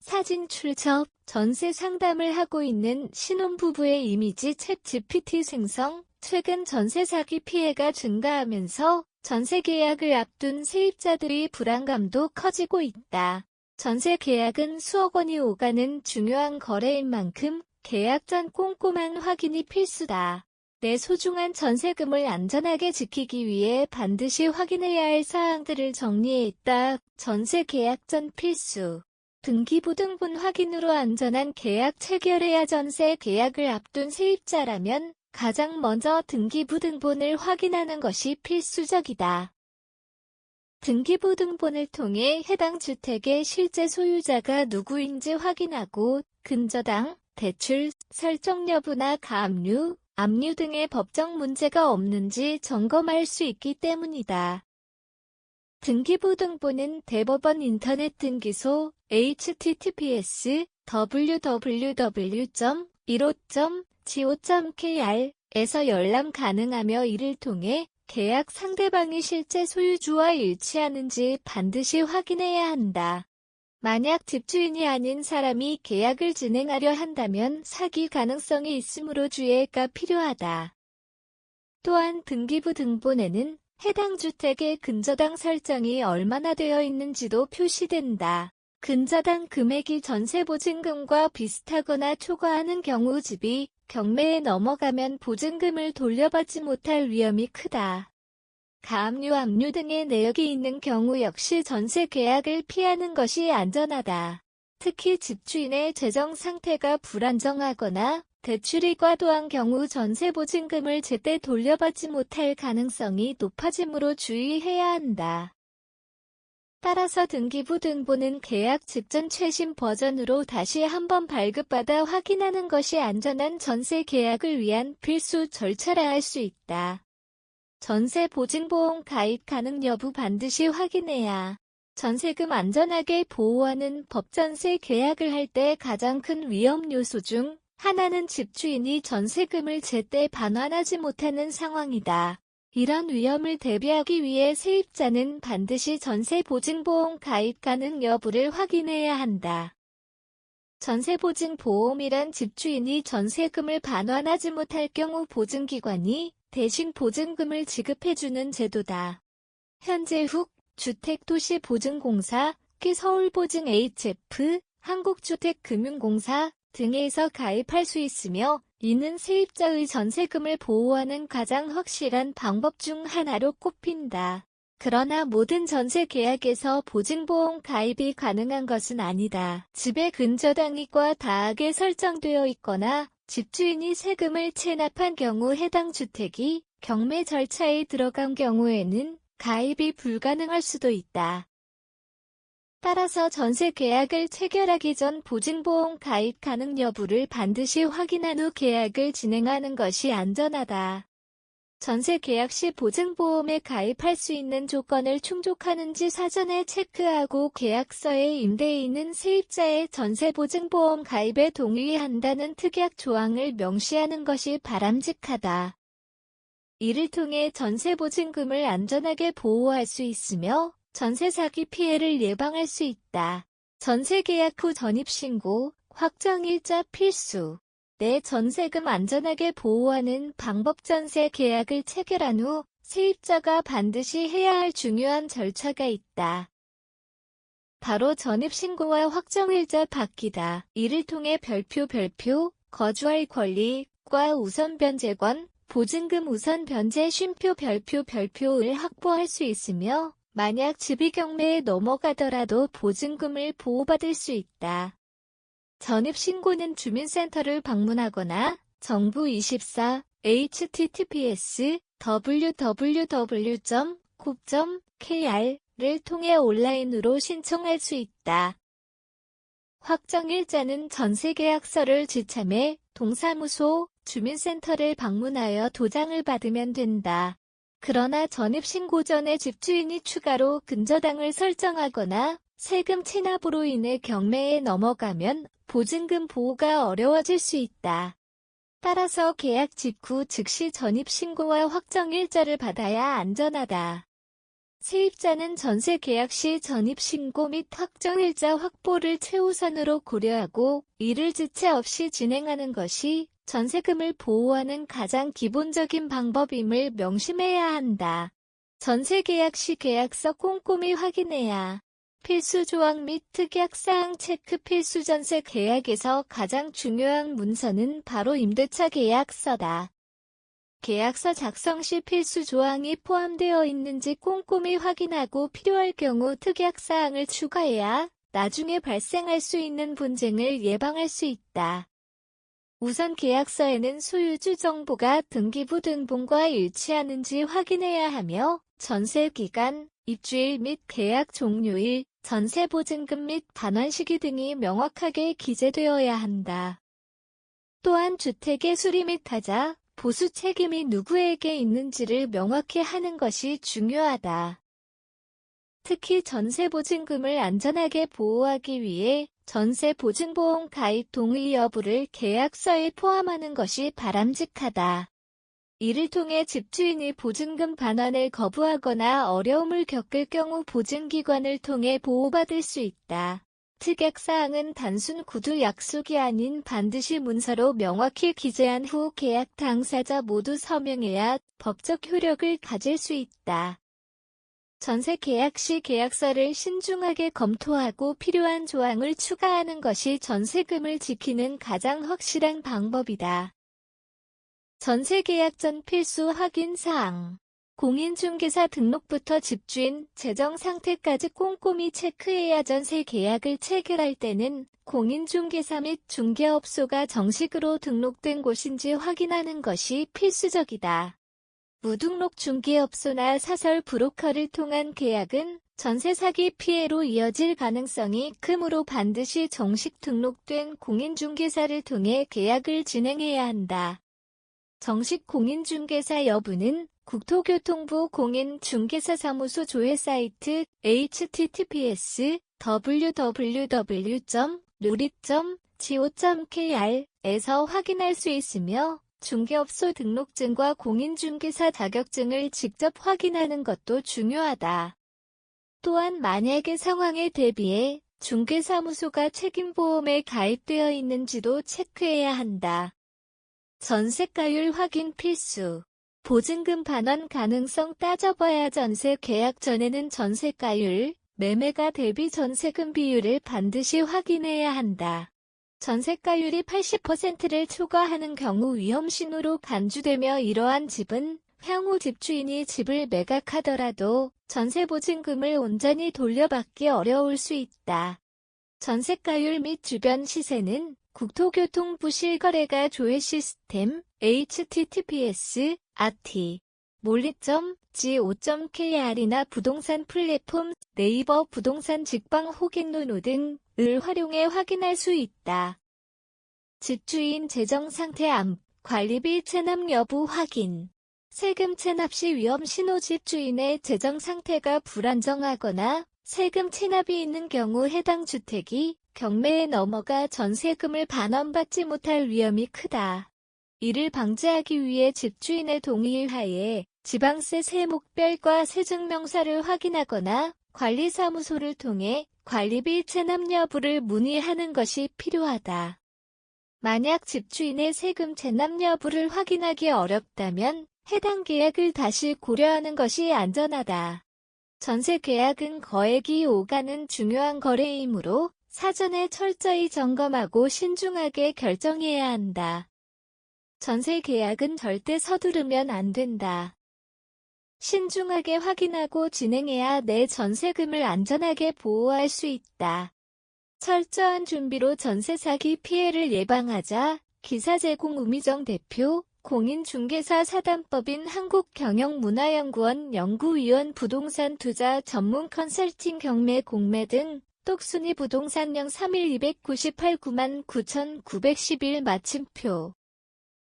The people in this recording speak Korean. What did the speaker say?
사진 출처, 전세 상담을 하고 있는 신혼부부의 이미지 챗 GPT 생성. 최근 전세 사기 피해가 증가하면서 전세 계약을 앞둔 세입자들의 불안감도 커지고 있다. 전세 계약은 수억 원이 오가는 중요한 거래인 만큼 계약 전 꼼꼼한 확인이 필수다. 내 소중한 전세금을 안전하게 지키기 위해 반드시 확인해야 할 사항들을 정리했다. 전세 계약 전 필수. 등기부등본 확인으로 안전한 계약 체결해야. 전세 계약을 앞둔 세입자라면 가장 먼저 등기부등본을 확인하는 것이 필수적이다. 등기부등본을 통해 해당 주택의 실제 소유자가 누구인지 확인하고 근저당, 대출, 설정 여부나 가압류, 압류 등의 법적 문제가 없는지 점검할 수 있기 때문이다. 등기부등본은 대법원 인터넷 등기소 https://www.15.go.kr 에서 열람 가능하며 이를 통해 계약 상대방이 실제 소유주와 일치하는지 반드시 확인해야 한다. 만약 집주인이 아닌 사람이 계약을 진행하려 한다면 사기 가능성이 있으므로 주의가 필요하다. 또한 등기부등본에는 해당 주택의 근저당 설정이 얼마나 되어 있는지도 표시된다. 근저당 금액이 전세보증금과 비슷하거나 초과하는 경우 집이 경매에 넘어가면 보증금을 돌려받지 못할 위험이 크다. 가압류, 압류 등의 내역이 있는 경우 역시 전세 계약을 피하는 것이 안전하다. 특히 집주인의 재정 상태가 불안정하거나 대출이 과도한 경우 전세보증금을 제때 돌려받지 못할 가능성이 높아지므로 주의해야 한다. 따라서 등기부등본은 계약 직전 최신 버전으로 다시 한번 발급받아 확인하는 것이 안전한 전세 계약을 위한 필수 절차라 할 수 있다. 전세보증보험 가입 가능 여부 반드시 확인해야. 전세금 안전하게 보호하는 법전세 계약을 할 때 가장 큰 위험 요소 중 하나는 집주인이 전세금을 제때 반환하지 못하는 상황이다. 이런 위험을 대비하기 위해 세입자는 반드시 전세보증보험 가입 가능 여부를 확인해야 한다. 전세보증보험이란 집주인이 전세금을 반환하지 못할 경우 보증기관이 대신 보증금을 지급해주는 제도다. 현재 훅, 주택도시보증공사, 특히 서울보증 HF, 한국주택금융공사 등에서 가입할 수 있으며 이는 세입자의 전세금을 보호하는 가장 확실한 방법 중 하나로 꼽힌다. 그러나 모든 전세 계약에서 보증보험 가입이 가능한 것은 아니다. 집의 근저당이 과다하게 설정되어 있거나 집주인이 세금을 체납한 경우 해당 주택이 경매 절차에 들어간 경우에는 가입이 불가능할 수도 있다. 따라서 전세 계약을 체결하기 전 보증보험 가입 가능 여부를 반드시 확인한 후 계약을 진행하는 것이 안전하다. 전세 계약 시 보증보험에 가입할 수 있는 조건을 충족하는지 사전에 체크하고 계약서에 임대해 있는 세입자의 전세보증보험 가입에 동의한다는 특약 조항을 명시하는 것이 바람직하다. 이를 통해 전세보증금을 안전하게 보호할 수 있으며 전세 사기 피해를 예방할 수 있다. 전세 계약 후 전입신고, 확정일자 필수. 내 전세금 안전하게 보호하는 방법. 전세 계약을 체결한 후 세입자가 반드시 해야 할 중요한 절차가 있다. 바로 전입신고와 확정일자 받기다. 이를 통해 별표, 거주할 권리과 우선 변제권, 보증금 우선 변제 쉼표 별표를 확보할 수 있으며 만약 집이 경매에 넘어가더라도 보증금을 보호받을 수 있다. 전입신고는 주민센터를 방문하거나 정부24 https://www.gov.kr을 통해 온라인으로 신청할 수 있다. 확정일자는 전세계약서를 지참해 동사무소, 주민센터를 방문하여 도장을 받으면 된다. 그러나 전입신고 전에 집주인이 추가로 근저당을 설정하거나 세금 체납으로 인해 경매에 넘어가면 보증금 보호가 어려워질 수 있다. 따라서 계약 직후 즉시 전입신고와 확정일자를 받아야 안전하다. 세입자는 전세 계약 시 전입신고 및 확정일자 확보를 최우선으로 고려하고 이를 지체 없이 진행하는 것이 전세금을 보호하는 가장 기본적인 방법임을 명심해야 한다. 전세 계약 시 계약서 꼼꼼히 확인해야 필수 조항 및 특약사항 체크. 필수 전세 계약에서 가장 중요한 문서는 바로 임대차 계약서다. 계약서 작성 시 필수 조항이 포함되어 있는지 꼼꼼히 확인하고 필요할 경우 특약사항을 추가해야 나중에 발생할 수 있는 분쟁을 예방할 수 있다. 우선 계약서에는 소유주 정보가 등기부 등본과 일치하는지 확인해야 하며 전세 기간, 입주일 및 계약 종료일, 전세 보증금 및 반환 시기 등이 명확하게 기재되어야 한다. 또한 주택의 수리 및 타자, 보수 책임이 누구에게 있는지를 명확히 하는 것이 중요하다. 특히 전세 보증금을 안전하게 보호하기 위해 전세 보증보험 가입 동의 여부를 계약서에 포함하는 것이 바람직하다. 이를 통해 집주인이 보증금 반환을 거부하거나 어려움을 겪을 경우 보증기관을 통해 보호받을 수 있다. 특약사항은 단순 구두 약속이 아닌 반드시 문서로 명확히 기재한 후 계약 당사자 모두 서명해야 법적 효력을 가질 수 있다. 전세 계약 시 계약서를 신중하게 검토하고 필요한 조항을 추가하는 것이 전세금을 지키는 가장 확실한 방법이다. 전세 계약 전 필수 확인 사항. 공인중개사 등록부터 집주인 재정 상태까지 꼼꼼히 체크해야 전세 계약을 체결할 때는 공인중개사 및 중개업소가 정식으로 등록된 곳인지 확인하는 것이 필수적이다. 무등록 중개업소나 사설 브로커를 통한 계약은 전세 사기 피해로 이어질 가능성이 크므로 반드시 정식 등록된 공인중개사를 통해 계약을 진행해야 한다. 정식 공인중개사 여부는 국토교통부 공인중개사사무소 조회 사이트 https://www.rurit.go.kr 에서 확인할 수 있으며 중개업소 등록증과 공인중개사 자격증을 직접 확인하는 것도 중요하다. 또한 만약의 상황에 대비해 중개사무소가 책임보험에 가입되어 있는지도 체크해야 한다. 전세가율 확인 필수. 보증금 반환 가능성 따져봐야 전세 계약 전에는 전세가율, 매매가 대비 전세금 비율을 반드시 확인해야 한다. 전세가율이 80%를 초과하는 경우 위험신호로 간주되며 이러한 집은 향후 집주인이 집을 매각하더라도 전세보증금을 온전히 돌려받기 어려울 수 있다. 전세가율 및 주변 시세는 국토교통부 실거래가 조회 시스템 https://rt.몰리.go.kr이나 부동산 플랫폼 네이버 부동산 직방 호갱노노 등을 활용해 확인할 수 있다. 집주인 재정 상태 암, 관리비 체납 여부 확인. 세금 체납 시 위험 신호. 집주인의 재정 상태가 불안정하거나 세금 체납이 있는 경우 해당 주택이 경매에 넘어가 전세금을 반환받지 못할 위험이 크다. 이를 방지하기 위해 집주인의 동의 하에 지방세 세목별과 세증명사를 확인하거나 관리사무소를 통해 관리비 체납 여부를 문의하는 것이 필요하다. 만약 집주인의 세금 체납 여부를 확인하기 어렵다면 해당 계약을 다시 고려하는 것이 안전하다. 전세 계약은 거액이 오가는 중요한 거래이므로 사전에 철저히 점검하고 신중하게 결정해야 한다. 전세 계약은 절대 서두르면 안 된다. 신중하게 확인하고 진행해야 내 전세금을 안전하게 보호할 수 있다. 철저한 준비로 전세 사기 피해를 예방하자. 기사제공 우미정 대표, 공인중개사 사단법인 한국경영문화연구원 연구위원 부동산 투자 전문 컨설팅 경매 공매 등 똑순이 부동산 031-298 99,911 마침표